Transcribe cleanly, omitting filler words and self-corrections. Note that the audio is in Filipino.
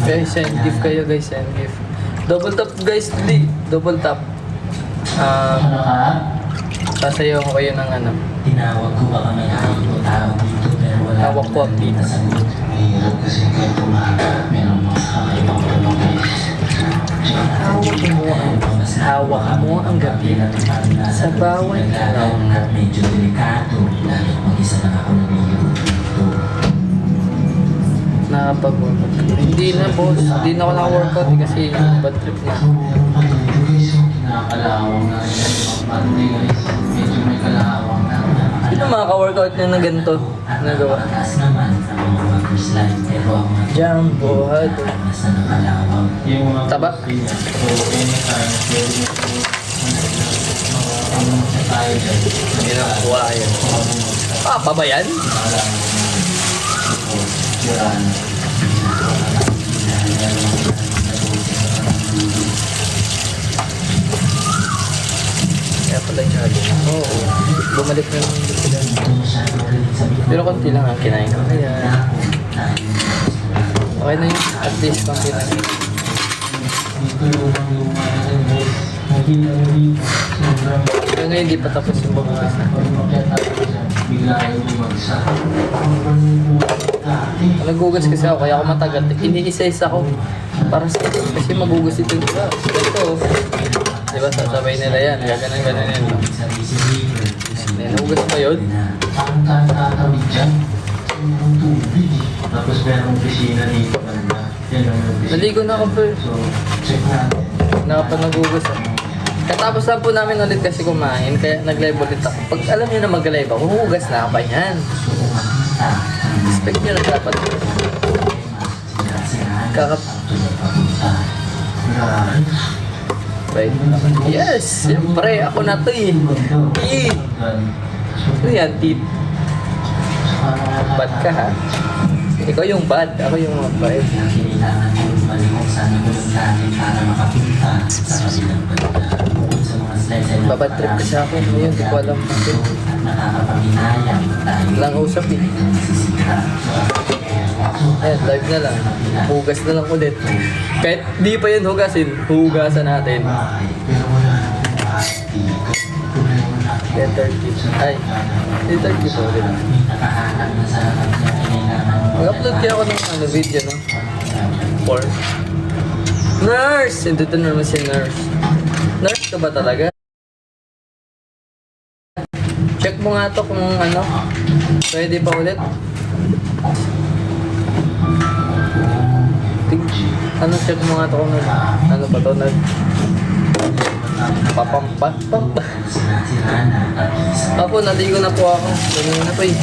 Guys, send gift kayo guys, send gift. Double tap guys, di. Double tap. Sasayaw ko kayo ng ano. Tinawag ko baka may ayong ko tao dito pero wala Tawag ko ang tita. nasagot. Mahirap kasi kayo tumaga. Meron mga kakaibang tanong guys. Hawak mo ang gabi sa bawat araw. At medyo delikado. Lalo't mag-isa lang ako naglilito. Nakapag-workout. Hindi na boss, hindi na ako naka-workout kasi bad trip na. So, meron pa dito guys. Kinakalawang na rin ang pante guys. Medyo may kalawang na. Sino makaka-workout na ganito? Nagawa. Mataas naman ang mga workers line. Pero ang mga Jumbo, hado. nasa nakalawang. Yung mga Taba? So, anytime, pwede mo po sa tayo dyan. Hindi na kuha yan. Pa ba yan? Kaya pala yung challenge. Oo. Bumalik na naman dito sila. Pero konti lang ang kinain ko. Kaya okay na yun. At least konti lang. Hanggang ngayon di pa tapos yung babukas na. Naghugas kasi ako, kaya ako matagal. Iniisa-isa ko para sa kasi magugas ito yung iba. Ito, di ba sasabay nila yan, gaganan-ganan yan. Nahugas pa yun? Tatawid dyan. Yung tubig. Tapos merong piscina dito. Yan ang piscina. Naligo na ako first. So, check natin. Nakapanagugas ako. Katapos lang po namin ulit kasi kumain, kaya nag-live ulit ako. Pag alam nyo na mag-live ako, huhugas na ako yan. Expect nyo na dapat. Right. Yes! Siyempre, ako na to eh. Ano yan, tit? Bad ka ha? Ikaw yung bad, ako yung bad. Kailangan mo malimong sa nagulong natin para makapunta sa kabilang banda. Bukod sa mga slides ay Babad trip kasi ako. Ngayon, di ko alam kasi. nakakapaminayang tayo. Lang usap eh. Ayan, live na lang. Hugas na lang ulit. Kahit di pa yun hugasin, hugasan natin. Pero wala nang plastic. Letter T. Ay, letter T po ulit. Nakahanap na sa kailangan. Mag-upload kaya ako ng video, no? Or Nurse! Ito naman si Nurse. Nurse ka ba talaga? Check mo nga to kung ano. Pwede pa ulit. Ano, check mo nga to kung ano ba to? Papampat. Ako, naligo na po ako. Ganun na po eh.